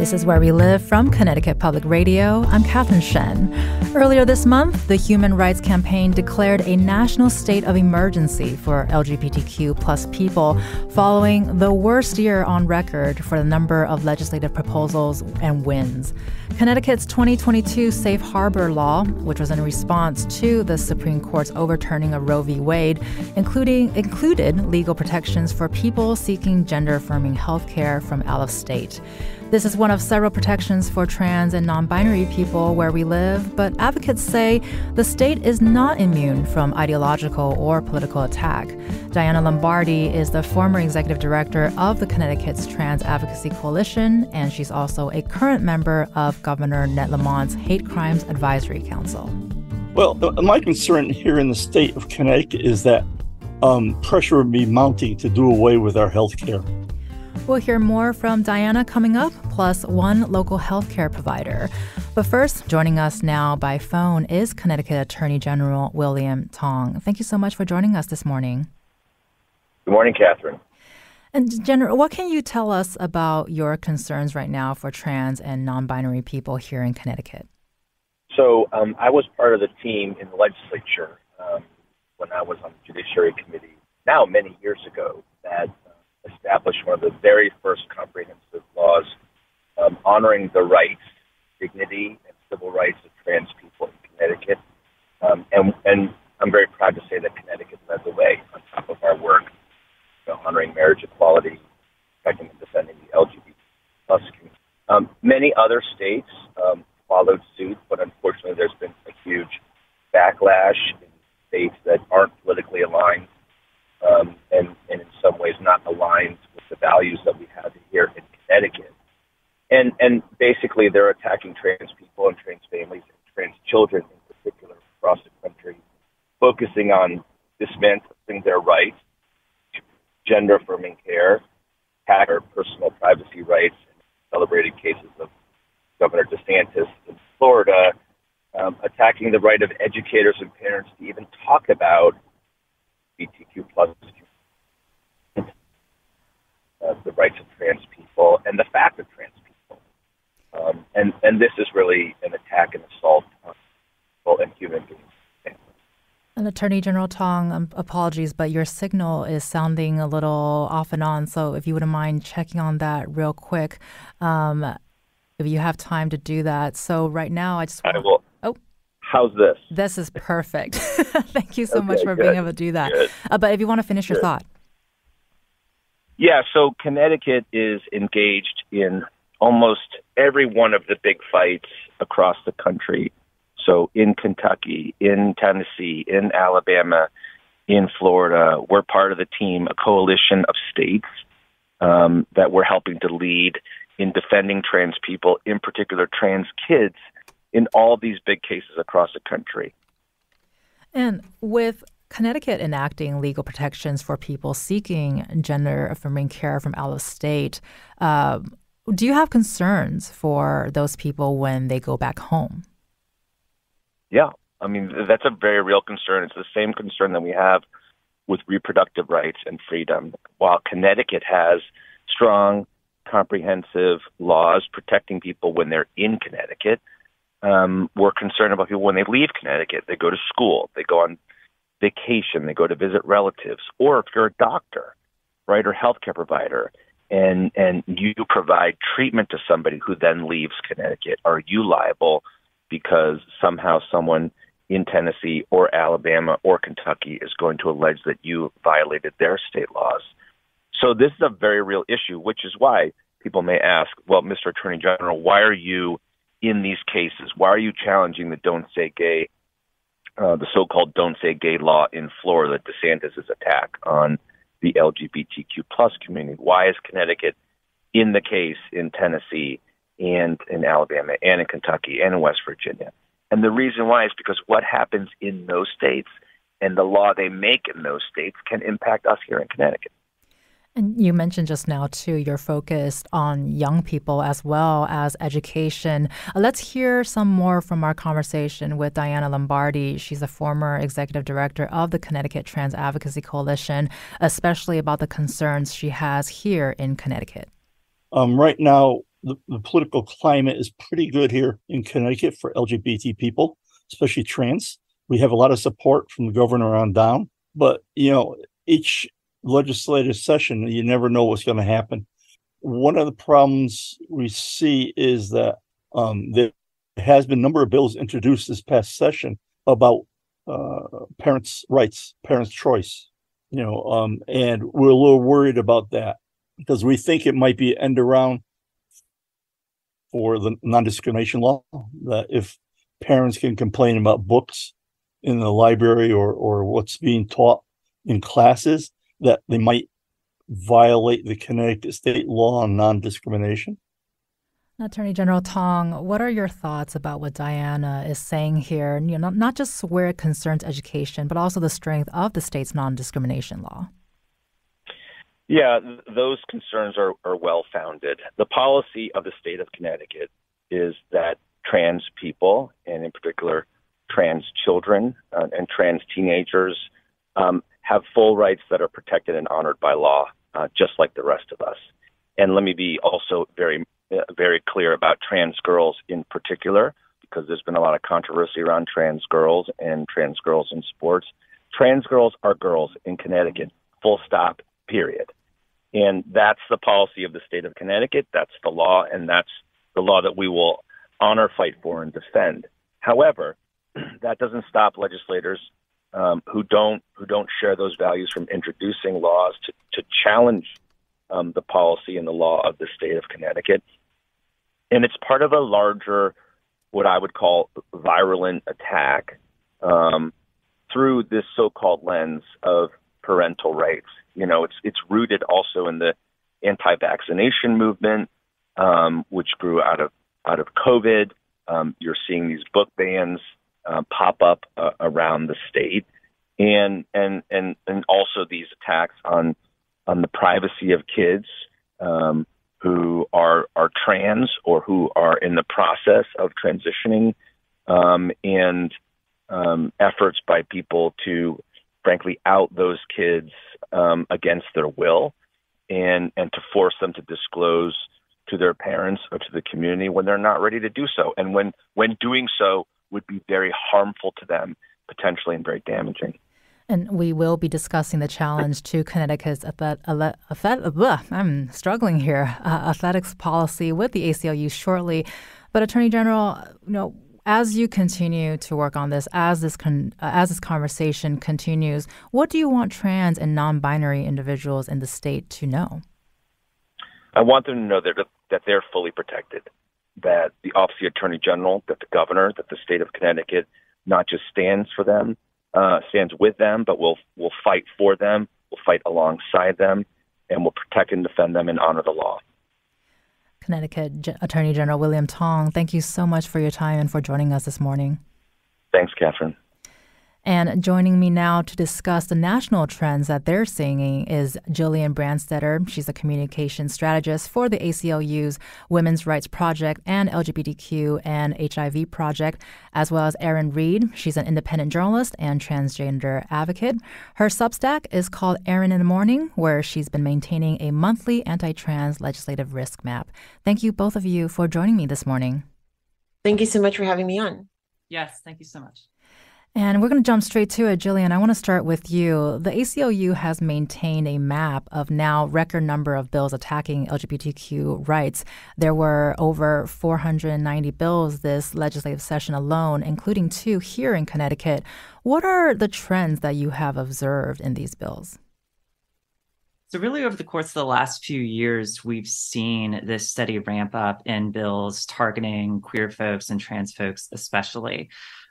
This is Where We Live from Connecticut Public Radio. I'm Catherine Shen. Earlier this month, the Human Rights Campaign declared a national state of emergency for LGBTQ plus people following the worst year on record for the number of legislative proposals and wins. Connecticut's 2022 Safe Harbor law, which was in response to the Supreme Court's overturning of Roe v. Wade, included legal protections for people seeking gender-affirming health care from out of state. This is one of several protections for trans and non-binary people where we live, but advocates say the state is not immune from ideological or political attack. Diana Lombardi is the former executive director of the Connecticut's TransAdvocacy Coalition, and she's also a current member of Governor Ned Lamont's Hate Crimes Advisory Council. Well, my concern here in the state of Connecticut is that pressure would be mounting to do away with our health care. We'll hear more from Diana coming up, plus one local healthcare provider. But first, joining us now by phone is Connecticut Attorney General William Tong. Thank you so much for joining us this morning. Good morning, Catherine. And General, what can you tell us about your concerns right now for trans and non-binary people here in Connecticut? So I was part of the team in the legislature when I was on the Judiciary Committee, now many years ago, that established one of the very first comprehensive laws honoring the rights, dignity, and civil rights of trans people in Connecticut. And I'm very proud to say that Connecticut led the way on top of our work, honoring marriage equality, protecting and defending the LGBT plus community. Many other states followed suit, but unfortunately there's been a huge backlash in states that aren't politically aligned and in some ways not aligned with the values that we have here in Connecticut. And basically they're attacking trans people and trans families and trans children in particular across the country, focusing on dismantling their rights to gender-affirming care, attack our personal privacy rights, and celebrated cases of Governor DeSantis in Florida, attacking the right of educators and parents to even talk about LGBTQ plus the rights of trans people and the fact of trans people. And this is really an attack and assault on people and human beings. And Attorney General Tong, apologies, but your signal is sounding a little off and on, so if you wouldn't mind checking on that real quick, if you have time to do that. So right now, I will. Oh. How's this? This is perfect. Thank you so much for being able to do that. But if you want to finish your thought. Yeah, so Connecticut is engaged in almost every one of the big fights across the country. So in Kentucky, in Tennessee, in Alabama, in Florida, we're part of the team, a coalition of states that we're helping to lead in defending trans people, in particular trans kids, in all these big cases across the country. And with Connecticut enacting legal protections for people seeking gender-affirming care from out of state, do you have concerns for those people when they go back home? Yeah, I mean, that's a very real concern. It's the same concern that we have with reproductive rights and freedom. While Connecticut has strong, comprehensive laws protecting people when they're in Connecticut, we're concerned about people when they leave Connecticut. They go to school, they go on vacation, they go to visit relatives, or if you're a doctor, right, or healthcare provider, and you provide treatment to somebody who then leaves Connecticut, are you liable because somehow someone in Tennessee or Alabama or Kentucky is going to allege that you violated their state laws? So this is a very real issue, which is why people may ask, well, Mr. Attorney General, why are you in these cases? Why are you challenging the Don't Say Gay, the so-called Don't Say Gay law in Florida, DeSantis' attack on the LGBTQ plus community? Why is Connecticut in the case in Tennessee and in Alabama and in Kentucky and in West Virginia? And the reason why is because what happens in those states and the law they make in those states can impact us here in Connecticut. And you mentioned just now, too, you're focused on young people as well as education. Let's hear some more from our conversation with Diana Lombardi. She's a former executive director of the Connecticut TransAdvocacy Coalition, especially about the concerns she has here in Connecticut. Right now, the political climate is pretty good here in Connecticut for LGBT people, especially trans. We have a lot of support from the governor on down, but each legislative session, you never know what's going to happen. One of the problems we see is that there has been a number of bills introduced this past session about parents' rights, parents' choice, and we're a little worried about that because we think it might be an end around for the non-discrimination law, that if parents can complain about books in the library or what's being taught in classes, that they might violate the Connecticut state law on non-discrimination. Attorney General Tong, what are your thoughts about what Diana is saying here? Not just where it concerns education, but also the strength of the state's non-discrimination law. Yeah, those concerns are well-founded. The policy of the state of Connecticut is that trans people, and in particular trans children and trans teenagers, have full rights that are protected and honored by law, just like the rest of us. And let me be also very clear about trans girls in particular, because there's been a lot of controversy around trans girls and trans girls in sports. Trans girls are girls in Connecticut, full stop, period. And that's the policy of the state of Connecticut. That's the law, and that's the law that we will honor, fight for, and defend. However, that doesn't stop legislators who don't share those values from introducing laws to challenge the policy and the law of the state of Connecticut. And it's part of a larger, what I would call, virulent attack through this so-called lens of parental rights. It's rooted also in the anti-vaccination movement, which grew out of COVID. You're seeing these book bans pop up around the state, and also these attacks on the privacy of kids who are trans or who are in the process of transitioning, and efforts by people to frankly out those kids against their will, and to force them to disclose to their parents or to the community when they're not ready to do so, and when doing so would be very harmful to them, potentially, and very damaging. And we will be discussing the challenge to Connecticut's I'm struggling here, athletics policy with the ACLU shortly. But Attorney General, as you continue to work on this, as this conversation continues, what do you want trans and non-binary individuals in the state to know? I want them to know that they're fully protected, that the Office of the Attorney General, that the governor, that the state of Connecticut not just stands for them, stands with them, but will fight for them, will fight alongside them, and will protect and defend them and honor the law. Connecticut Attorney General William Tong, thank you so much for your time and for joining us this morning. Thanks, Catherine. And joining me now to discuss the national trends that they're seeing is Gillian Branstetter. She's a communication strategist for the ACLU's Women's Rights Project and LGBTQ and HIV Project, as well as Erin Reed. She's an independent journalist and transgender advocate. Her Substack is called Erin in the Morning, where she's been maintaining a monthly anti-trans legislative risk map. Thank you, both of you, for joining me this morning. Thank you so much for having me on. Yes, thank you so much. And we're going to jump straight to it. Gillian, I want to start with you. The ACLU has maintained a map of now record number of bills attacking LGBTQ rights. There were over 490 bills this legislative session alone, including 2 here in Connecticut. What are the trends that you have observed in these bills? So really over the course of the last few years, we've seen this steady ramp up in bills targeting queer folks and trans folks especially.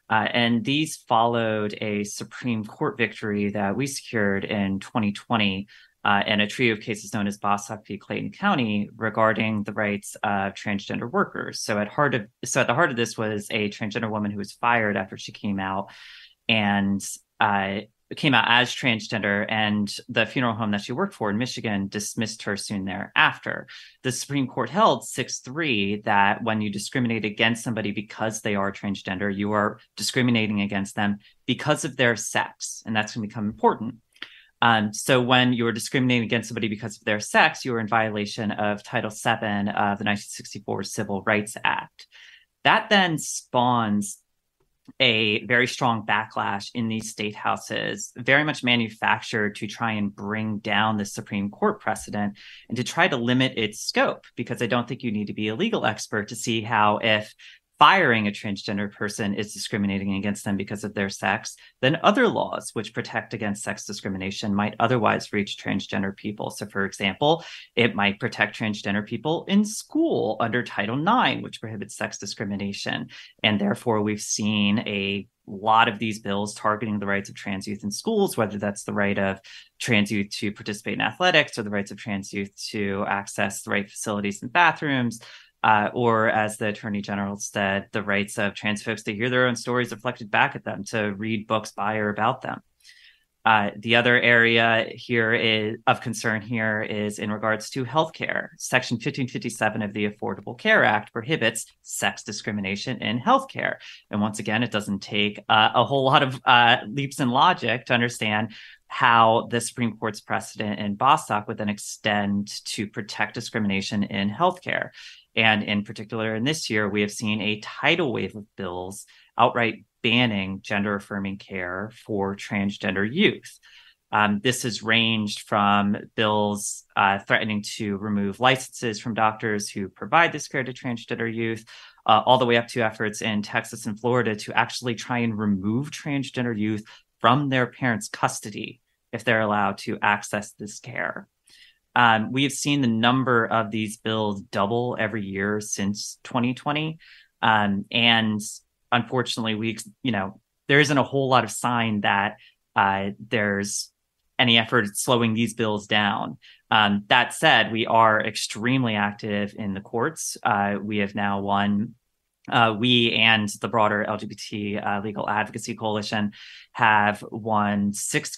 And these followed a Supreme Court victory that we secured in 2020 in a trio of cases known as Bostock v. Clayton County regarding the rights of transgender workers. So at the heart of this was a transgender woman who was fired after she came out as transgender, and the funeral home that she worked for in Michigan dismissed her soon thereafter. The Supreme Court held 6-3 that when you discriminate against somebody because they are transgender, you are discriminating against them because of their sex, and that's going to become important. So when you were discriminating against somebody because of their sex, you were in violation of Title VII of the 1964 Civil Rights Act. That then spawns a very strong backlash in these state houses, very much manufactured to try and bring down the Supreme Court precedent and to try to limit its scope, because I don't think you need to be a legal expert to see how, if firing a transgender person is discriminating against them because of their sex, then other laws which protect against sex discrimination might otherwise reach transgender people. So, for example, it might protect transgender people in school under Title IX, which prohibits sex discrimination. And therefore, we've seen a lot of these bills targeting the rights of trans youth in schools, whether that's the right of trans youth to participate in athletics or the rights of trans youth to access the right facilities and bathrooms. Or, as the Attorney General said, the rights of trans folks to hear their own stories reflected back at them, to read books by or about them. The other area here of concern here is in regards to healthcare. Section 1557 of the Affordable Care Act prohibits sex discrimination in healthcare. And once again, it doesn't take a whole lot of leaps in logic to understand how the Supreme Court's precedent in Bostock would then extend to protect discrimination in healthcare. And in particular, in this year, we have seen a tidal wave of bills outright banning gender-affirming care for transgender youth. This has ranged from bills threatening to remove licenses from doctors who provide this care to transgender youth, all the way up to efforts in Texas and Florida to actually try and remove transgender youth from their parents' custody if they're allowed to access this care. We have seen the number of these bills double every year since 2020. And unfortunately, there isn't a whole lot of sign that there's any effort at slowing these bills down. That said, we are extremely active in the courts. We have now won. We and the broader LGBT Legal Advocacy Coalition have won six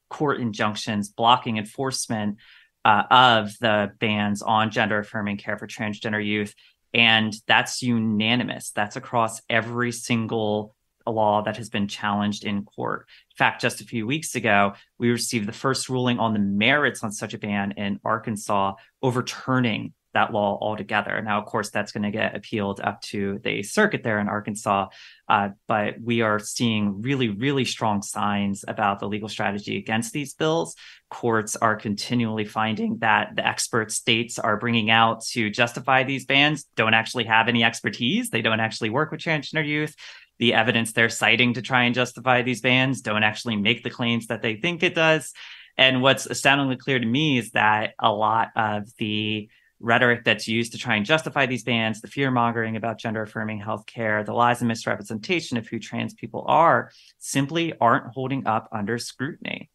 court injunctions blocking enforcement of the bans on gender-affirming care for transgender youth. And that's unanimous. That's across every single law that has been challenged in court. In fact, just a few weeks ago, we received the first ruling on the merits on such a ban in Arkansas, overturning that law altogether. Now, of course, that's going to get appealed up to the circuit there in Arkansas, but we are seeing really, really strong signs about the legal strategy against these bills. Courts are continually finding that the expert states are bringing out to justify these bans don't actually have any expertise. They don't actually work with transgender youth. The evidence they're citing to try and justify these bans don't actually make the claims that they think it does. And what's astoundingly clear to me is that a lot of the rhetoric that's used to try and justify these bans, the fear-mongering about gender-affirming healthcare, the lies and misrepresentation of who trans people are, simply aren't holding up under scrutiny.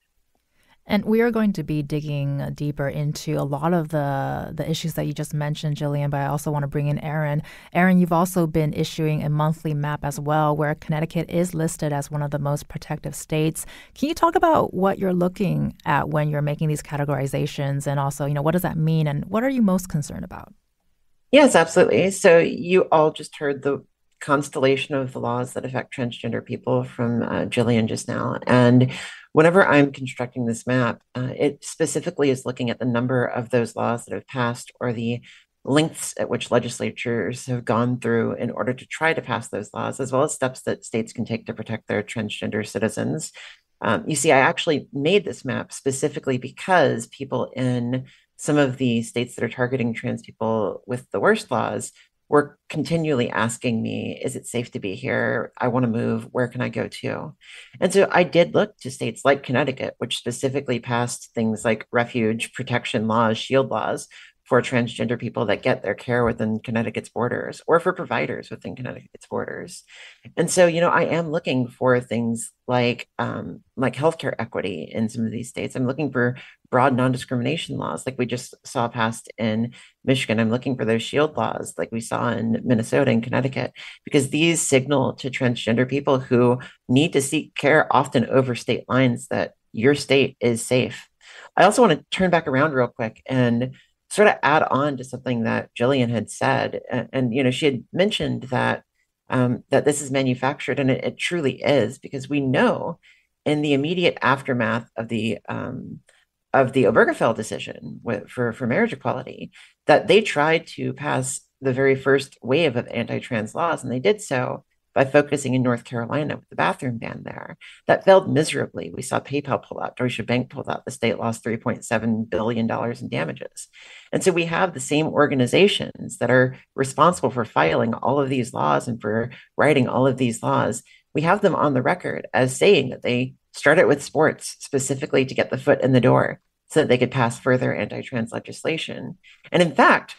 And we are going to be digging deeper into a lot of the issues that you just mentioned, Gillian, but I also want to bring in Erin. Erin, you've also been issuing a monthly map as well, where Connecticut is listed as one of the most protective states. Can you talk about what you're looking at when you're making these categorizations, and also, what does that mean, and what are you most concerned about? Yes, absolutely. So you all just heard the constellation of the laws that affect transgender people from Gillian just now. And whenever I'm constructing this map, it specifically is looking at the number of those laws that have passed, or the lengths at which legislatures have gone through in order to try to pass those laws, as well as steps that states can take to protect their transgender citizens. You see, I actually made this map specifically because people in some of the states that are targeting trans people with the worst laws were continually asking me, is it safe to be here? I want to move. Where can I go to? And so I did look to states like Connecticut, which specifically passed things like refuge protection laws, shield laws for transgender people that get their care within Connecticut's borders, or for providers within Connecticut's borders. And so, I am looking for things like healthcare equity in some of these states. I'm looking for broad non-discrimination laws like we just saw passed in Michigan. I'm looking for those shield laws like we saw in Minnesota and Connecticut, because these signal to transgender people who need to seek care often over state lines that your state is safe. I also want to turn back around real quick and sort of add on to something that Gillian had said. And she had mentioned that that this is manufactured, and it truly is, because we know in the immediate aftermath of the Obergefell decision for marriage equality, that they tried to pass the very first wave of anti-trans laws, and they did so by focusing in North Carolina with the bathroom ban there. That failed miserably. We saw PayPal pull out, Deutsche Bank pulled out, the state lost $3.7 billion in damages. And so we have the same organizations that are responsible for filing all of these laws and for writing all of these laws. We have them on the record as saying that they started with sports specifically to get the foot in the door so that they could pass further anti-trans legislation. And in fact,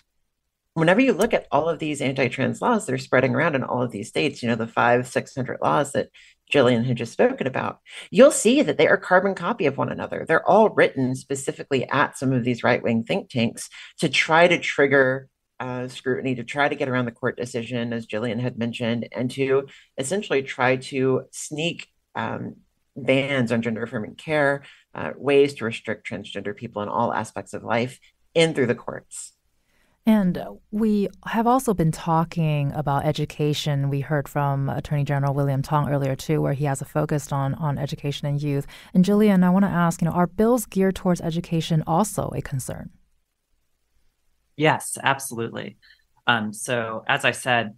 whenever you look at all of these anti-trans laws that are spreading around in all of these states, the 500-600 laws that Gillian had just spoken about, you'll see that they are carbon copy of one another. They're all written specifically at some of these right-wing think tanks to try to trigger scrutiny, to try to get around the court decision, as Gillian had mentioned, and to essentially try to sneak bans on gender-affirming care, ways to restrict transgender people in all aspects of life in through the courts. And we have also been talking about education. We heard from Attorney General William Tong earlier, too, where he has a focus on education and youth. And Gillian, I want to ask, are bills geared towards education also a concern? Yes, absolutely. So as I said,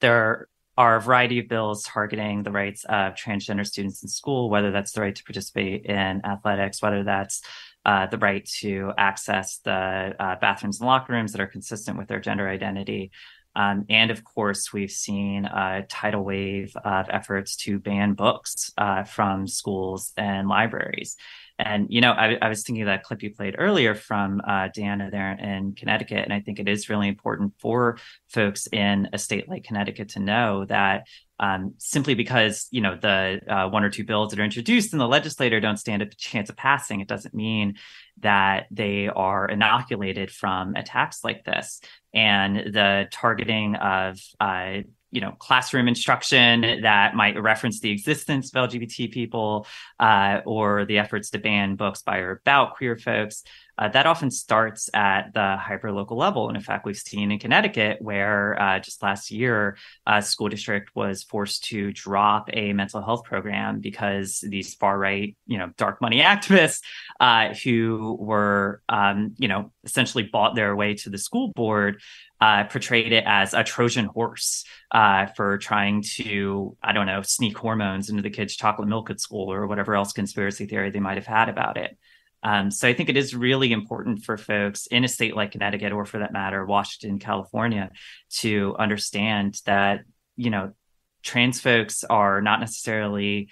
there are a variety of bills targeting the rights of transgender students in school, whether that's the right to participate in athletics, whether that's the right to access the bathrooms and locker rooms that are consistent with their gender identity. And of course, we've seen a tidal wave of efforts to ban books from schools and libraries. And, I was thinking of that clip you played earlier from Deanna there in Connecticut. And I think it is really important for folks in a state like Connecticut to know that simply because, the one or two bills that are introduced in the legislature don't stand a chance of passing, it doesn't mean that they are inoculated from attacks like this. And the targeting of classroom instruction that might reference the existence of LGBT people, or the efforts to ban books by or about queer folks, that often starts at the hyperlocal level. And in fact, we've seen in Connecticut where just last year, a school district was forced to drop a mental health program because these far-right, dark money activists who were, essentially bought their way to the school board, portrayed it as a Trojan horse for trying to, sneak hormones into the kids' chocolate milk at school or whatever else conspiracy theory they might have had about it. So I think it is really important for folks in a state like Connecticut, or for that matter, Washington, California, to understand that, trans folks are not necessarily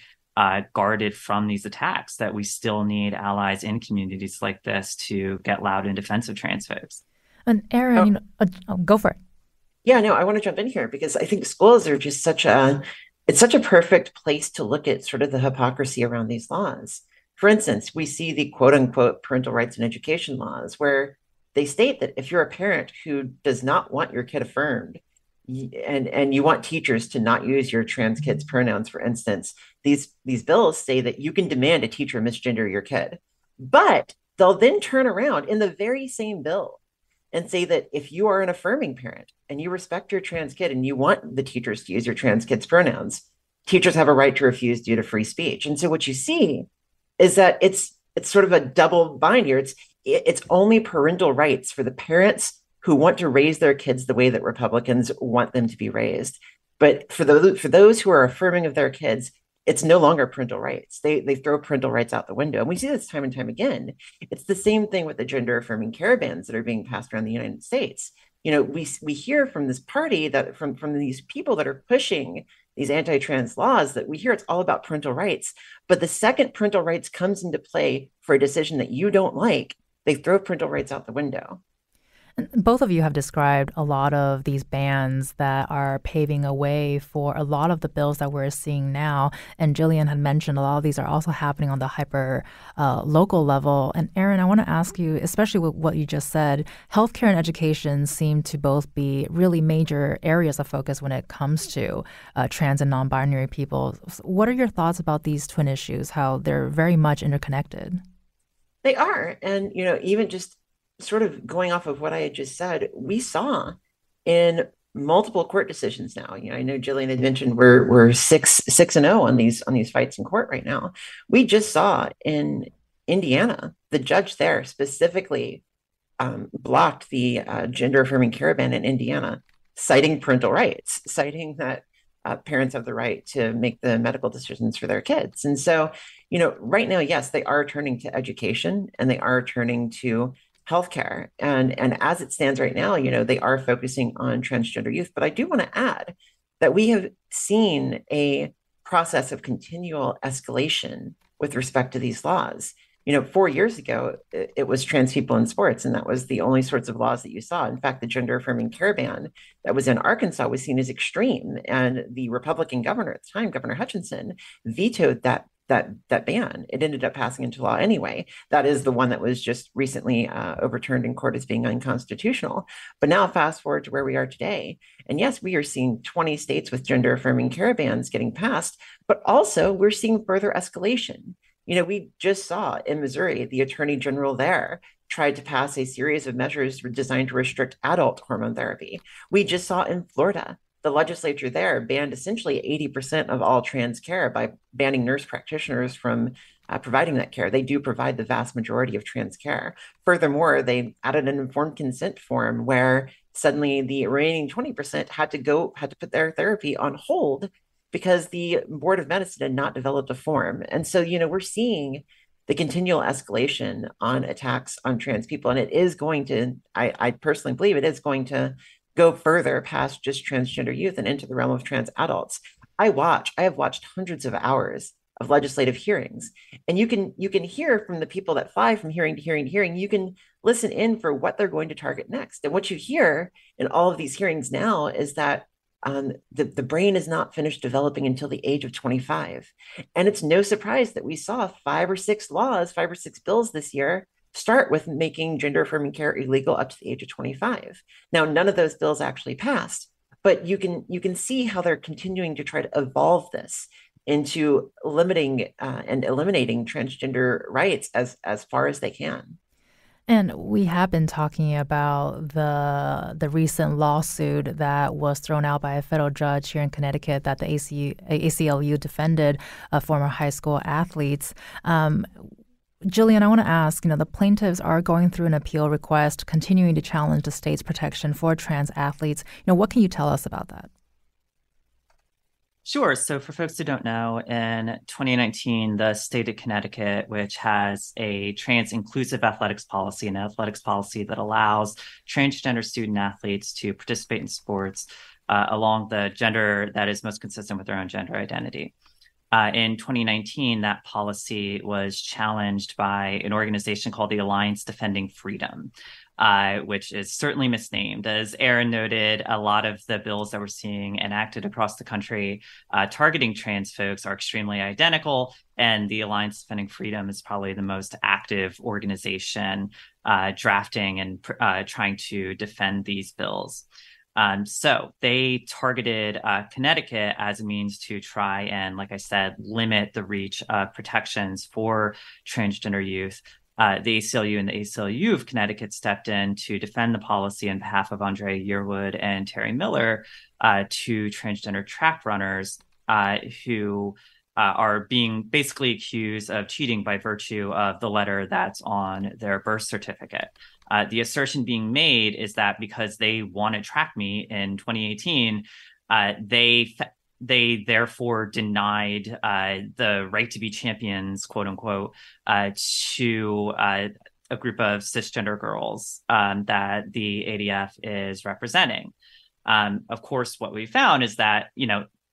guarded from these attacks, that we still need allies in communities like this to get loud in defense of trans folks. And Erin, go for it. Yeah, no, I want to jump in here because I think schools are just such a perfect place to look at sort of the hypocrisy around these laws. For instance, we see the quote unquote parental rights and education laws where they state that if you're a parent who does not want your kid affirmed and you want teachers to not use your trans kids' pronouns, for instance, these bills say that you can demand a teacher misgender your kid. But they'll then turn around in the very same bill and say that if you are an affirming parent and you respect your trans kid and you want the teachers to use your trans kids' pronouns, teachers have a right to refuse due to free speech. And so what you see is that it's sort of a double bind here. It's only parental rights for the parents who want to raise their kids the way that Republicans want them to be raised. But for those who are affirming of their kids, it's no longer parental rights. They throw parental rights out the window. And we see this time and time again. It's the same thing with the gender-affirming care bans that are being passed around the United States. We hear from this party that from these people that are pushing these anti-trans laws that we hear it's all about parental rights. But the second parental rights comes into play for a decision that you don't like, they throw parental rights out the window. Both of you have described a lot of these bans that are paving a way for a lot of the bills that we're seeing now. And Gillian had mentioned a lot of these are also happening on the hyper local level. And Erin, I want to ask you, especially with what you just said, healthcare and education seem to both be really major areas of focus when it comes to trans and non-binary people. What are your thoughts about these twin issues, how they're very much interconnected? They are. And, even just sort of going off of what I had just said, we saw in multiple court decisions now. I know Gillian had mentioned we're 6-0 on these fights in court right now. We just saw in Indiana, the judge there specifically blocked the gender affirming care ban in Indiana, citing parental rights, citing that parents have the right to make the medical decisions for their kids. And so, right now, yes, they are turning to education and they are turning to healthcare. And as it stands right now, they are focusing on transgender youth. But I do want to add that we have seen a process of continual escalation with respect to these laws. 4 years ago, it was trans people in sports, and that was the only sorts of laws that you saw. In fact, the gender affirming care ban that was in Arkansas was seen as extreme. And the Republican governor at the time, Governor Hutchinson, vetoed that ban. It ended up passing into law anyway. That is the one that was just recently overturned in court as being unconstitutional. But now fast forward to where we are today. And yes, we are seeing 20 states with gender affirming care bans getting passed, but also we're seeing further escalation. We just saw in Missouri, the attorney general there tried to pass a series of measures designed to restrict adult hormone therapy. We just saw in Florida, the legislature there banned essentially 80% of all trans care by banning nurse practitioners from providing that care. They do provide the vast majority of trans care. Furthermore, they added an informed consent form where suddenly the remaining 20% had to put their therapy on hold because the Board of Medicine had not developed a form. And so, we're seeing the continual escalation on attacks on trans people. And it is going to, I personally believe it is going to go further past just transgender youth and into the realm of trans adults. I have watched hundreds of hours of legislative hearings, and you can hear from the people that fly from hearing to hearing to hearing. You can listen in for what they're going to target next. And what you hear in all of these hearings now is that the brain is not finished developing until the age of 25. And it's no surprise that we saw 5 or 6 bills this year start with making gender affirming care illegal up to the age of 25. Now, none of those bills actually passed, but you can see how they're continuing to try to evolve this into limiting and eliminating transgender rights as far as they can. And we have been talking about the recent lawsuit that was thrown out by a federal judge here in Connecticut that the ACLU defended former high school athletes. Gillian, I want to ask, the plaintiffs are going through an appeal request, continuing to challenge the state's protection for trans athletes. What can you tell us about that? Sure. So for folks who don't know, in 2019, the state of Connecticut, which has a trans inclusive athletics policy, an athletics policy that allows transgender student athletes to participate in sports along the gender that is most consistent with their own gender identity. In 2019, that policy was challenged by an organization called the Alliance Defending Freedom, which is certainly misnamed. As Erin noted, a lot of the bills that we're seeing enacted across the country targeting trans folks are extremely identical, and the Alliance Defending Freedom is probably the most active organization drafting and trying to defend these bills. So they targeted Connecticut as a means to try and, like I said, limit the reach of protections for transgender youth. The ACLU and the ACLU of Connecticut stepped in to defend the policy on behalf of Andre Yearwood and Terry Miller, two transgender track runners who are being basically accused of cheating by virtue of the letter that's on their birth certificate. The assertion being made is that because they won a track meet in 2018, they therefore denied the right to be champions, quote unquote, to a group of cisgender girls that the ADF is representing. Of course, what we found is that,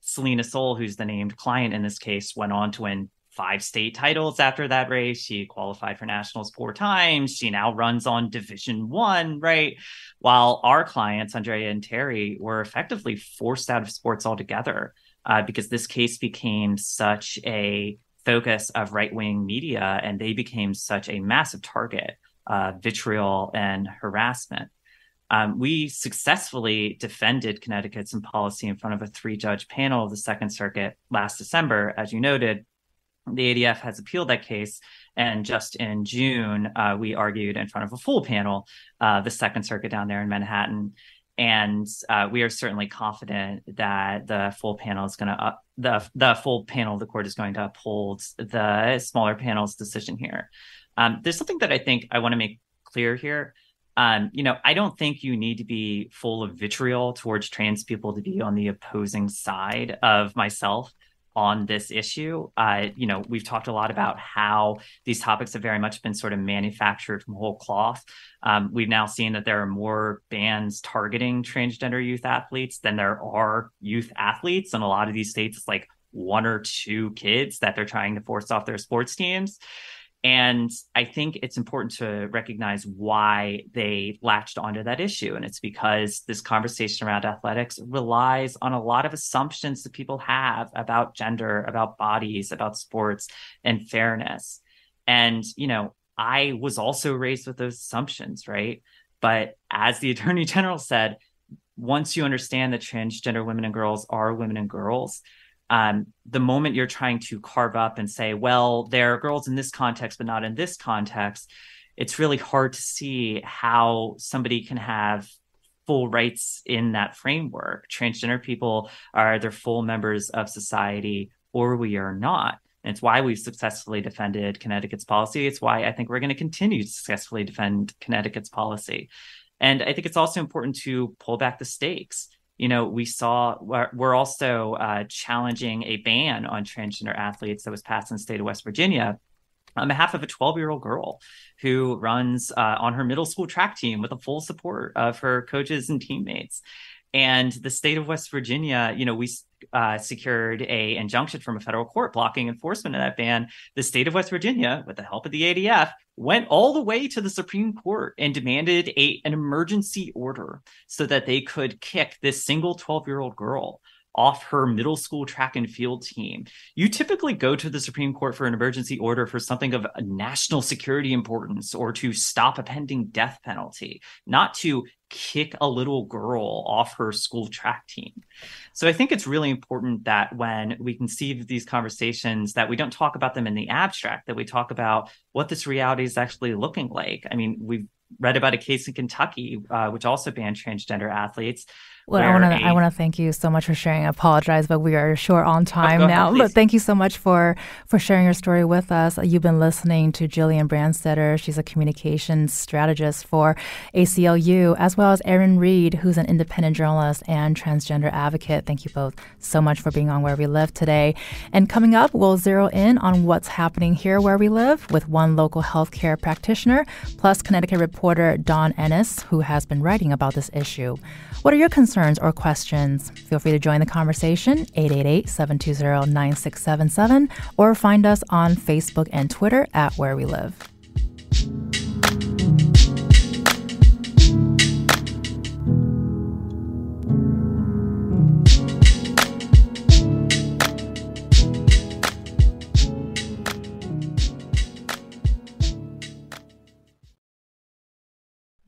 Selena Soul, who's the named client in this case, went on to win 5 state titles after that race. She qualified for nationals 4 times. She now runs on Division I, right? While our clients, Andrea and Terry, were effectively forced out of sports altogether because this case became such a focus of right-wing media, and they became such a massive target of vitriol and harassment. We successfully defended Connecticut's policy in front of a 3-judge panel of the Second Circuit last December. As you noted, the ADF has appealed that case, and just in June, we argued in front of a full panel, the Second Circuit down there in Manhattan. And we are certainly confident that the full panel is going to the full panel of the court is going to uphold the smaller panel's decision here. There's something that I think I want to make clear here. I don't think you need to be full of vitriol towards trans people to be on the opposing side of myself on this issue. We've talked a lot about how these topics have very much been sort of manufactured from whole cloth. We've now seen that there are more bans targeting transgender youth athletes than there are youth athletes. In a lot of these states, it's like 1 or 2 kids that they're trying to force off their sports teams. And I think it's important to recognize why they latched onto that issue. And it's because this conversation around athletics relies on a lot of assumptions that people have about gender, about bodies, about sports, and fairness. And, I was also raised with those assumptions, right? But as the Attorney General said, once you understand that transgender women and girls are women and girls, the moment you're trying to carve up and say, well, there are girls in this context, but not in this context, it's really hard to see how somebody can have full rights in that framework. Transgender people are either full members of society or we are not. And it's why we've successfully defended Connecticut's policy. It's why I think we're going to continue to successfully defend Connecticut's policy. And I think it's also important to pull back the stakes. We're also challenging a ban on transgender athletes that was passed in the state of West Virginia on behalf of a 12-year-old girl who runs on her middle school track team with the full support of her coaches and teammates. And the state of West Virginia, we secured an injunction from a federal court blocking enforcement of that ban. The state of West Virginia, with the help of the ADF, went all the way to the Supreme Court and demanded an emergency order so that they could kick this single 12-year-old girl off her middle school track and field team. You typically go to the Supreme Court for an emergency order for something of a national security importance or to stop a pending death penalty, not to kick a little girl off her school track team. So I think it's really important that when we conceive these conversations, that we don't talk about them in the abstract, that we talk about what this reality is actually looking like. I mean, we've read about a case in Kentucky, which also banned transgender athletes. Well, I want to thank you so much for sharing. I apologize, but we are short on time now. Ahead, but thank you so much for sharing your story with us. You've been listening to Gillian Branstetter. She's a communications strategist for ACLU, as well as Erin Reed, who's an independent journalist and transgender advocate. Thank you both so much for being on Where We Live today. And coming up, we'll zero in on what's happening here where we live with one local healthcare practitioner, plus Connecticut reporter Dawn Ennis, who has been writing about this issue. What are your concerns or questions? Feel free to join the conversation, 888-720-9677, or find us on Facebook and Twitter at Where We Live.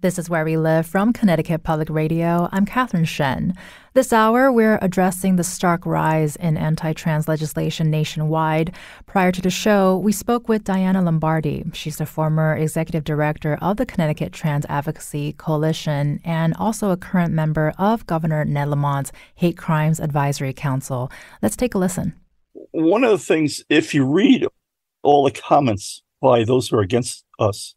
This is Where We Live from Connecticut Public Radio. I'm Catherine Shen. This hour, we're addressing the stark rise in anti-trans legislation nationwide. Prior to the show, we spoke with Diana Lombardi. She's the former executive director of the Connecticut TransAdvocacy Coalition and also a current member of Governor Ned Lamont's Hate Crimes Advisory Council. Let's take a listen. One of the things, if you read all the comments by those who are against us,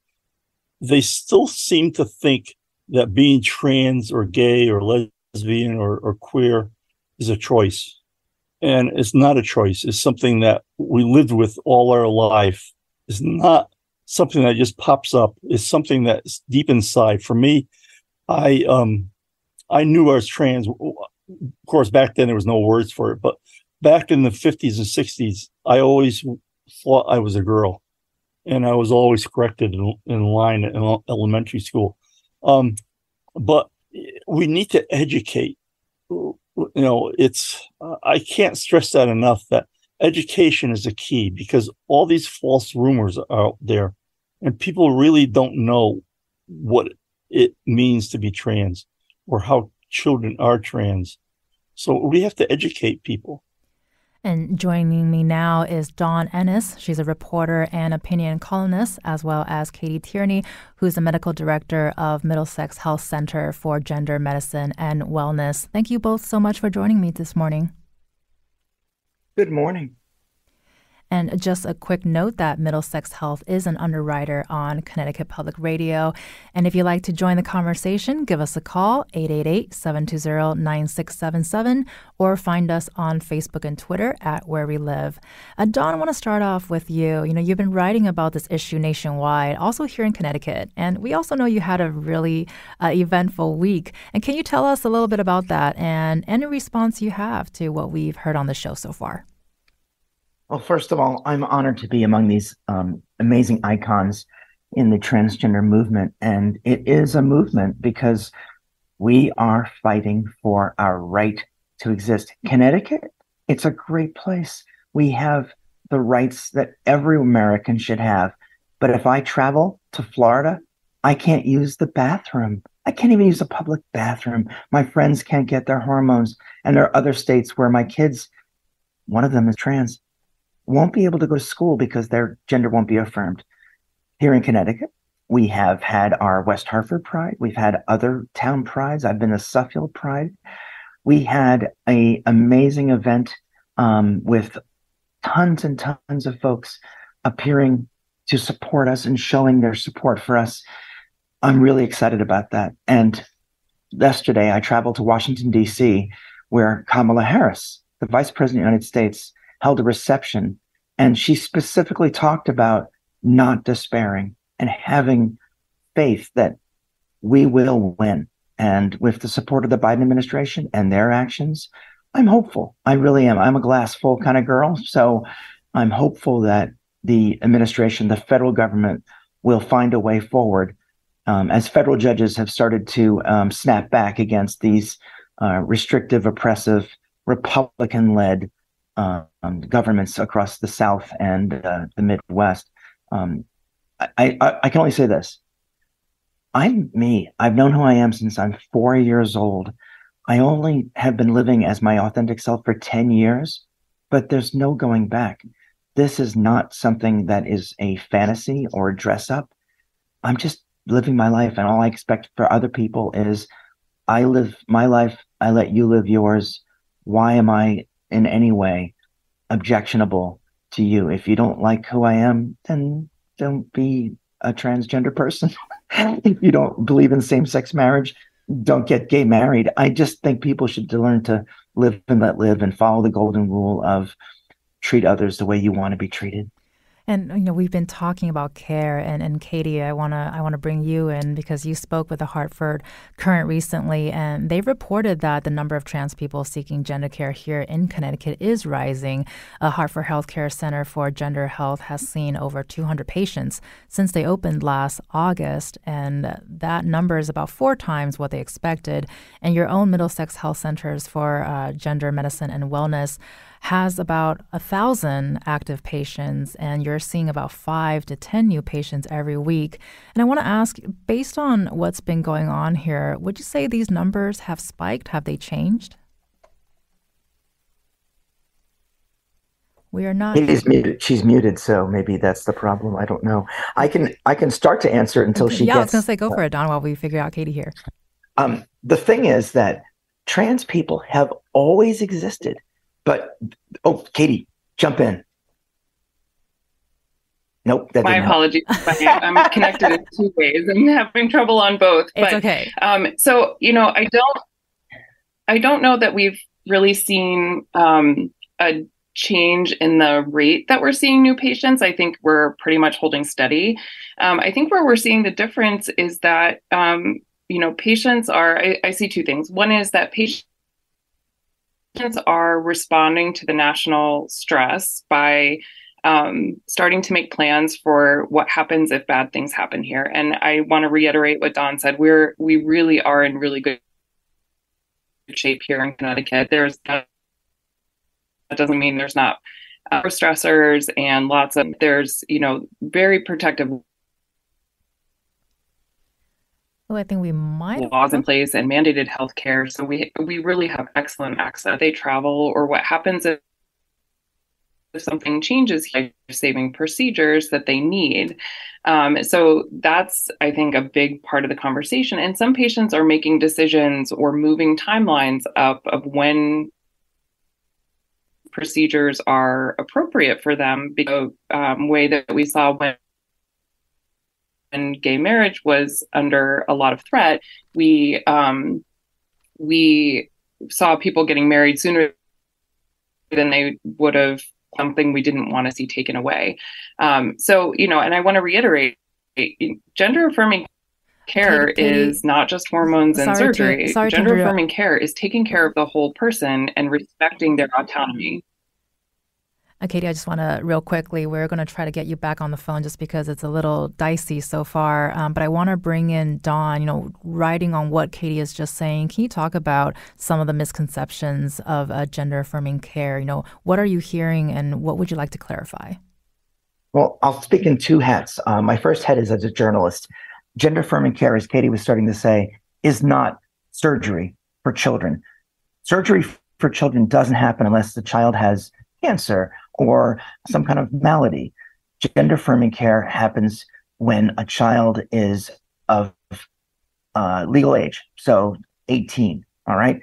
they still seem to think that being trans or gay or lesbian or queer is a choice. And it's not a choice. It's something that we lived with all our life. It's not something that just pops up. It's something that's deep inside. For me, I knew I was trans. Of course, back then there was no words for it. But back in the 50s and 60s, I always thought I was a girl. And I was always corrected in line in elementary school. But we need to educate. I can't stress that enough, that education is the key, because all these false rumors are out there and people really don't know what it means to be trans or how children are trans. So we have to educate people. And joining me now is Dawn Ennis. She's a reporter and opinion columnist, as well as Katy Tierney, who's the medical director of Middlesex Health Center for Gender Medicine and Wellness. Thank you both so much for joining me this morning. Good morning. And just a quick note that Middlesex Health is an underwriter on Connecticut Public Radio. And if you'd like to join the conversation, give us a call, 888-720-9677, or find us on Facebook and Twitter at Where We Live. Dawn, I want to start off with you. You've been writing about this issue nationwide, also here in Connecticut. And we also know you had a really eventful week. And can you tell us a little bit about that and any response you have to what we've heard on the show so far? Well, first of all, I'm honored to be among these amazing icons in the transgender movement. And it is a movement because we are fighting for our right to exist. Connecticut, it's a great place. We have the rights that every American should have. But if I travel to Florida, I can't use the bathroom. I can't even use a public bathroom. My friends can't get their hormones. And there are other states where my kids, one of them is trans, won't be able to go to school because their gender won't be affirmed. Here in Connecticut, we have had our West Hartford Pride. We've had other town prides. I've been to Suffield Pride. We had an amazing event with tons and tons of folks appearing to support us and showing their support for us. I'm really excited about that. And yesterday, I traveled to Washington, D.C., where Kamala Harris, the Vice President of the United States, held a reception, and she specifically talked about not despairing and having faith that we will win. And with the support of the Biden administration and their actions, I'm hopeful. I really am. I'm a glass full kind of girl. So I'm hopeful that the administration, the federal government, will find a way forward as federal judges have started to snap back against these restrictive, oppressive, Republican-led governments across the South and the Midwest. I can only say this. I'm me. I've known who I am since I'm 4 years old. I only have been living as my authentic self for 10 years, but there's no going back. This is not something that is a fantasy or a dress up. I'm just living my life, and all I expect for other people is I live my life, I let you live yours. Why am I in any way objectionable to you? If you don't like who I am, then don't be a transgender person. If you don't believe in same-sex marriage, don't get gay married. I just think people should learn to live and let live and follow the golden rule of treat others the way you want to be treated. And we've been talking about care, and Katy, I wanna bring you in because you spoke with the Hartford Courant recently, and they reported that the number of trans people seeking gender care here in Connecticut is rising. Hartford Healthcare Center for Gender Health has seen over 200 patients since they opened last August, and that number is about 4 times what they expected. And your own Middlesex Health Centers for Gender Medicine and Wellness has about 1,000 active patients, and you're seeing about 5 to 10 new patients every week. And I want to ask, based on what's been going on here, would you say these numbers have spiked? Have they changed? We are not. It is muted. She's muted, so maybe that's the problem. I don't know. I can start to answer it until she gets. I was going to say, go for it, Dawn, while we figure out Katy here. The thing is that trans people have always existed. But, Katy, jump in. Nope, that didn't help. Apologies. I'm connected in 2 ways. I'm having trouble on both. It's okay. So, I don't know that we've really seen a change in the rate that we're seeing new patients. I think we're pretty much holding steady. I think where we're seeing the difference is that, patients are, I see 2 things. One is that patients are responding to the national stress by starting to make plans for what happens if bad things happen here. And I want to reiterate what Dawn said. We really are in really good shape here in Connecticut. That doesn't mean there's not stressors and there's very protective I think we might have laws in place and mandated healthcare. So we really have excellent access. They travel, or what happens if something changes, saving procedures that they need. So that's, I think, a big part of the conversation. And some patients are making decisions or moving timelines up of when procedures are appropriate for them, because way that we saw when gay marriage was under a lot of threat, we saw people getting married sooner than they would have, something we didn't want to see taken away. So, and I want to reiterate, gender-affirming care is not just hormones and surgery. Gender-affirming care is taking care of the whole person and respecting their autonomy. Katy, I just want to real quickly, we're going to try to get you back on the phone just because it's a little dicey so far. But I want to bring in Dawn, writing on what Katy is just saying. Can you talk about some of the misconceptions of gender-affirming care? What are you hearing and what would you like to clarify? Well, I'll speak in two hats. My first hat is as a journalist. Gender-affirming care, as Katy was starting to say, is not surgery for children. Surgery for children doesn't happen unless the child has cancer or some kind of malady. Gender-affirming care happens when a child is of legal age, so 18, all right?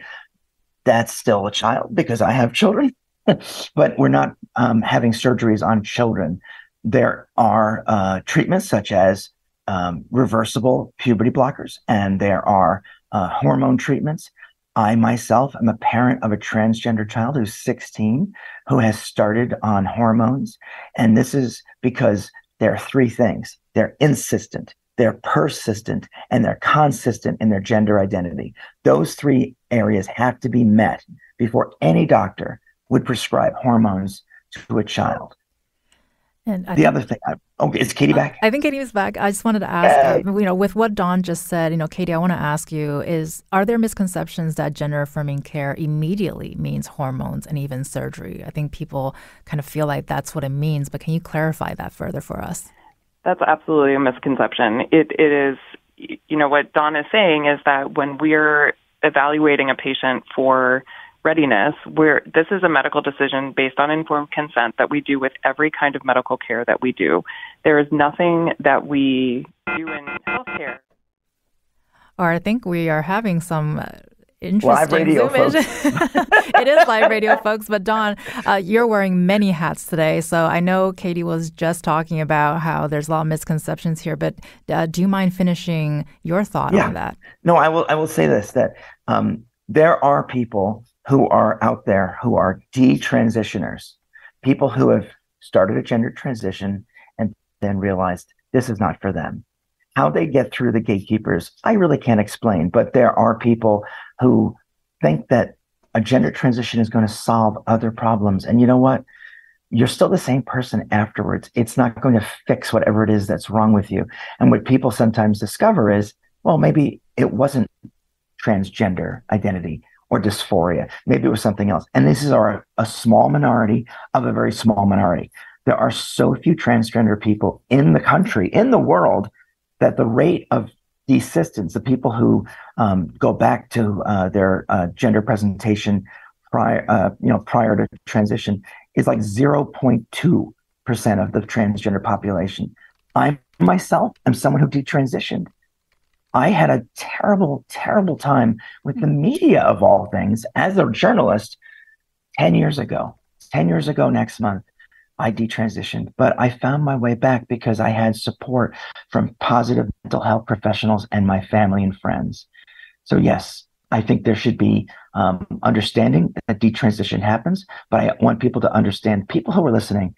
That's still a child because I have children, but we're not having surgeries on children. There are treatments such as reversible puberty blockers, and there are hormone treatments. I myself am a parent of a transgender child who's 16 who has started on hormones. And this is because there are three things. They're insistent, they're persistent, and they're consistent in their gender identity. Those three areas have to be met before any doctor would prescribe hormones to a child. And the other thing, is Katy back? I think Katy is back. I just wanted to ask, with what Dawn just said, Katy, I want to ask you are there misconceptions that gender-affirming care immediately means hormones and even surgery? I think people kind of feel like that's what it means, but can you clarify that further for us? That's absolutely a misconception. It is, what Dawn is saying is that when we're evaluating a patient for readiness, this is a medical decision based on informed consent that we do with every kind of medical care that we do. There is nothing that we do in healthcare. Or I think we are having some interesting live radio, folks. It is live radio, folks. But Dawn, you're wearing many hats today. So I know Katy was just talking about how there's a lot of misconceptions here. But do you mind finishing your thought on that? No, I will say this, that there are people who are out there who are detransitioners, people who have started a gender transition and then realized this is not for them. How they get through the gatekeepers, I really can't explain, but there are people who think that a gender transition is going to solve other problems. And you know what? You're still the same person afterwards. It's not going to fix whatever it is that's wrong with you. And what people sometimes discover is, well, maybe it wasn't transgender identity or dysphoria. Maybe it was something else. And this is a small minority of a very small minority. There are so few transgender people in the country, in the world, that the rate of desistance, the people who go back to their gender presentation prior to transition, is like 0.2% of the transgender population. I myself am someone who detransitioned. I had a terrible, terrible time with the media, of all things, as a journalist 10 years ago. 10 years ago next month, I detransitioned. But I found my way back because I had support from positive mental health professionals and my family and friends. So yes, I think there should be understanding that detransition happens. But I want people to understand, people who are listening,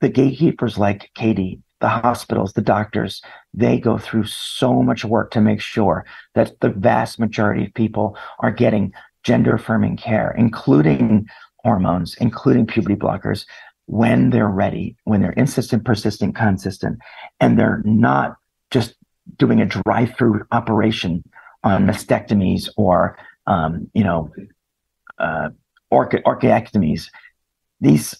the gatekeepers like Katy, the hospitals, the doctors, they go through so much work to make sure that the vast majority of people are getting gender-affirming care, including hormones, including puberty blockers, when they're ready, when they're insistent, persistent, consistent, and they're not just doing a drive-through operation on mastectomies or, orchiectomies. These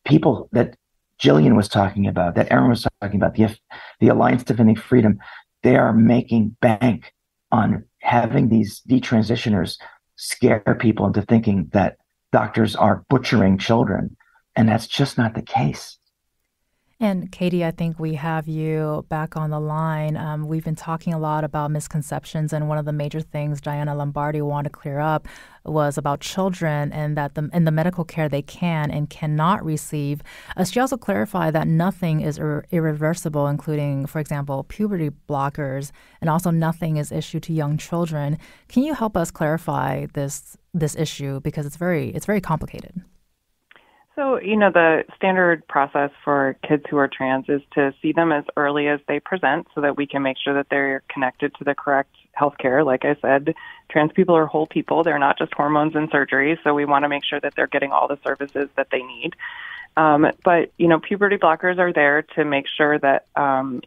people that Gillian was talking about, that Erin was talking about, the Alliance Defending Freedom, they are making bank on having these detransitioners scare people into thinking that doctors are butchering children. And that's just not the case. And Katy, I think we have you back on the line. We've been talking a lot about misconceptions, and one of the major things Diana Lombardi wanted to clear up was about children and that in the medical care they can and cannot receive. She also clarified that nothing is irreversible, including, for example, puberty blockers, and also nothing is issued to young children. Can you help us clarify this issue, because it's very complicated? So, the standard process for kids who are trans is to see them as early as they present so that we can make sure that they're connected to the correct healthcare. Like I said, trans people are whole people. They're not just hormones and surgery. So we want to make sure that they're getting all the services that they need. But puberty blockers are there to make sure that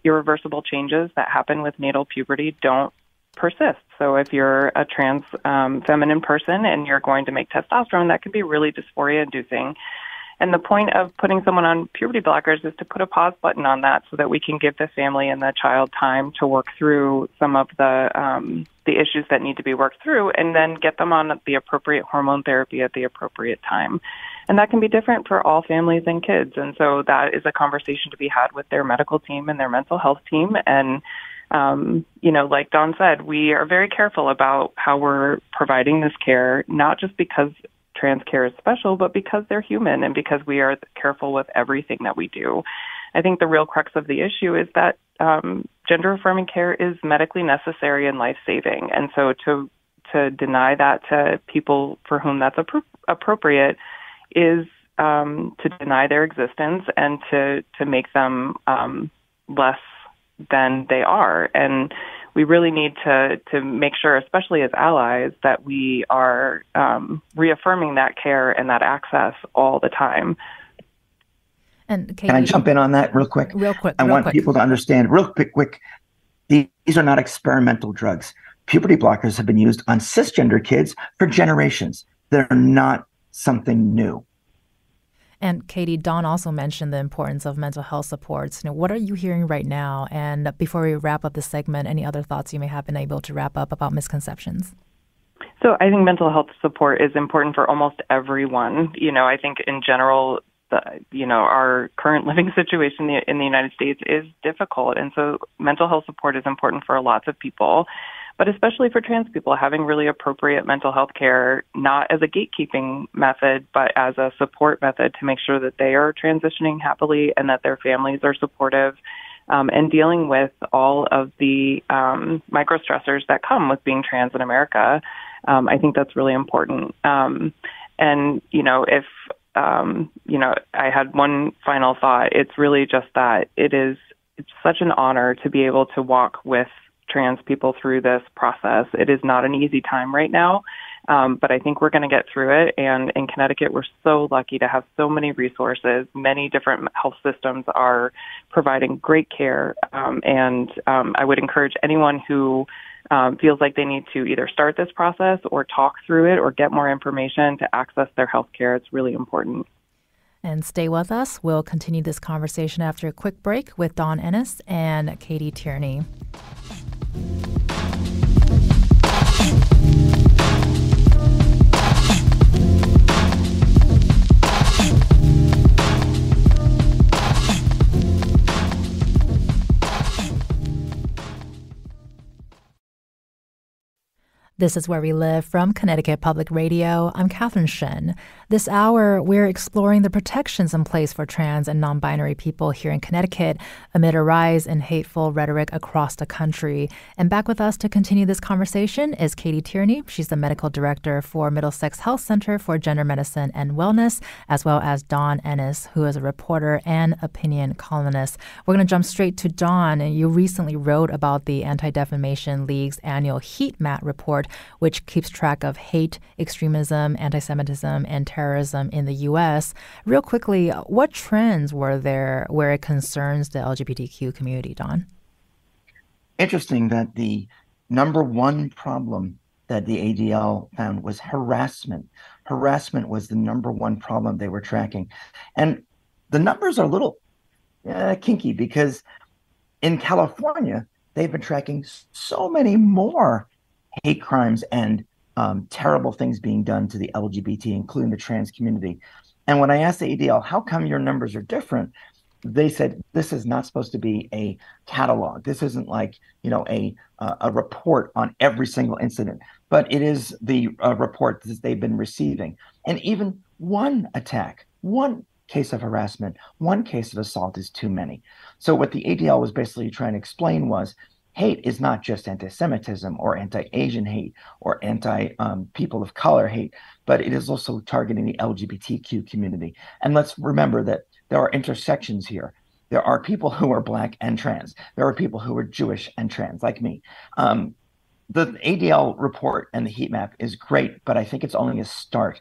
irreversible changes that happen with natal puberty don't persist. So if you're a trans feminine person and you're going to make testosterone, that can be really dysphoria inducing. And the point of putting someone on puberty blockers is to put a pause button on that so that we can give the family and the child time to work through some of the issues that need to be worked through, and then get them on the appropriate hormone therapy at the appropriate time. And that can be different for all families and kids. And so that is a conversation to be had with their medical team and their mental health team. And like Dawn said, we are very careful about how we're providing this care, not just because trans care is special, but because they're human and because we are careful with everything that we do. I think the real crux of the issue is that gender-affirming care is medically necessary and life-saving. And so to deny that to people for whom that's appropriate is to deny their existence and to make them less than they are. And we really need to make sure, especially as allies, that we are reaffirming that care and that access all the time. And Katy, can I jump in on that real quick? I want people to understand real quick. These are not experimental drugs. Puberty blockers have been used on cisgender kids for generations. They're not something new. And Katy, Dawn also mentioned the importance of mental health supports. What are you hearing right now? And before we wrap up the segment, any other thoughts you may have been able to wrap up about misconceptions? So I think mental health support is important for almost everyone. I think in general, our current living situation in the United States is difficult. And so mental health support is important for lots of people. But especially for trans people, having really appropriate mental health care, not as a gatekeeping method, but as a support method to make sure that they are transitioning happily and that their families are supportive, and dealing with all of the micro stressors that come with being trans in America. I think that's really important. If I had one final thought, it's really just that it's such an honor to be able to walk with trans people through this process. It is not an easy time right now, but I think we're going to get through it. And in Connecticut, we're so lucky to have so many resources. Many different health systems are providing great care. I would encourage anyone who feels like they need to either start this process or talk through it or get more information to access their health care. It's really important. And stay with us. We'll continue this conversation after a quick break with Dawn Ennis and Katy Tierney. This is Where We Live from Connecticut Public Radio. I'm Catherine Shen. This hour, we're exploring the protections in place for trans and non-binary people here in Connecticut amid a rise in hateful rhetoric across the country. And back with us to continue this conversation is Katy Tierney. She's the medical director for Middlesex Health Center for Gender Medicine and Wellness, as well as Dawn Ennis, who is a reporter and opinion columnist. We're going to jump straight to Dawn. And you recently wrote about the Anti-Defamation League's annual heat map report, which keeps track of hate, extremism, anti-Semitism, and terrorism in the U.S. Real quickly, what trends were there where it concerns the LGBTQ community, Dawn? Interesting that the number one problem that the ADL found was harassment. Harassment was the number one problem they were tracking. And the numbers are a little kinky because in California, they've been tracking so many more hate crimes and terrible things being done to the LGBT, including the trans community. And when I asked the ADL, how come your numbers are different? They said, this is not supposed to be a catalog. This isn't like, a report on every single incident, but it is the report that they've been receiving. And even one attack, one case of harassment, one case of assault is too many. So what the ADL was basically trying to explain was, hate is not just anti-Semitism or anti-Asian hate or anti-people of color hate, but it is also targeting the LGBTQ community. And let's remember that there are intersections here. There are people who are Black and trans. There are people who are Jewish and trans, like me. The ADL report and the heat map is great, but I think it's only a start.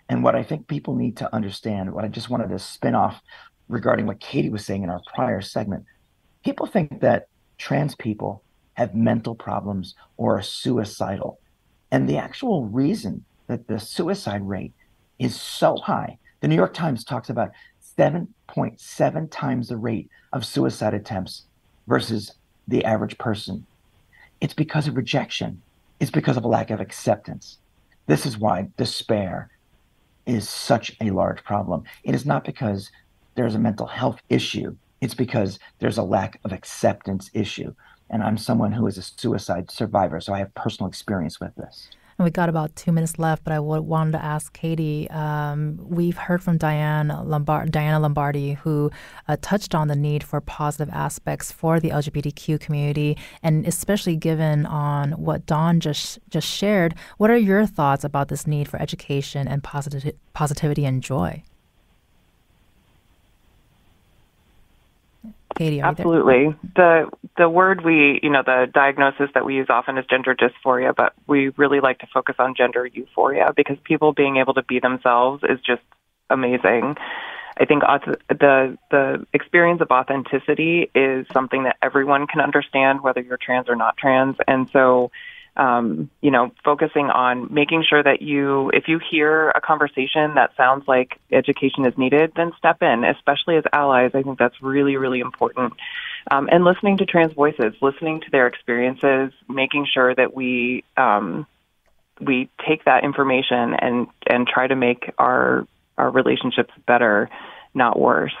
And what I think people need to understand, what I just wanted to spin off regarding what Katy was saying in our prior segment, people think that trans people have mental problems or are suicidal. And the actual reason that the suicide rate is so high, the New York Times talks about 7.7 times the rate of suicide attempts versus the average person. It's because of rejection. It's because of a lack of acceptance. This is why despair is such a large problem. It is not because there's a mental health issue. It's because there's a lack of acceptance issue. And I'm someone who is a suicide survivor, so I have personal experience with this. And we got about 2 minutes left, but I wanted to ask Katy. We've heard from Diana Lombardi, who touched on the need for positive aspects for the LGBTQ community, and especially given on what Dawn just shared. What are your thoughts about this need for education and positivity and joy? Katy, absolutely. The word the diagnosis that we use often is gender dysphoria, but we really like to focus on gender euphoria because people being able to be themselves is just amazing. I think the experience of authenticity is something that everyone can understand, whether you're trans or not trans. And so, focusing on making sure that if you hear a conversation that sounds like education is needed, then step in, especially as allies. I think that's really, really important. And listening to trans voices, listening to their experiences, making sure that we take that information and try to make our relationships better, not worse.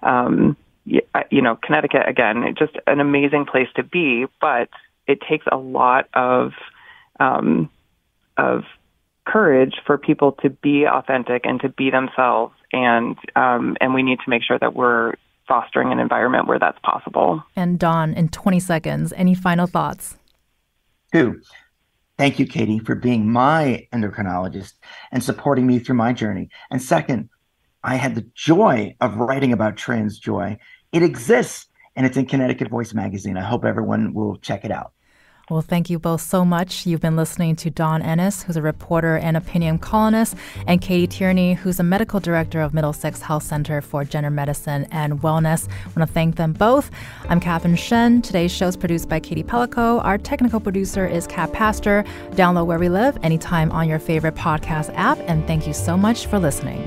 Connecticut, again, just an amazing place to be, but it takes a lot of courage for people to be authentic and to be themselves, and we need to make sure that we're fostering an environment where that's possible. And Dawn, in 20 seconds, any final thoughts? Thank you, Katy, for being my endocrinologist and supporting me through my journey. And second, I had the joy of writing about trans joy. It exists, and it's in Connecticut Voice magazine. I hope everyone will check it out. Well, thank you both so much. You've been listening to Dawn Ennis, who's a reporter and opinion columnist, and Katy Tierney, who's a medical director of Middlesex Health Center for Gender Medicine and Wellness. I want to thank them both. I'm Catherine Shen. Today's show is produced by Katie Pellico. Our technical producer is Kat Pastor. Download Where We Live anytime on your favorite podcast app, and thank you so much for listening.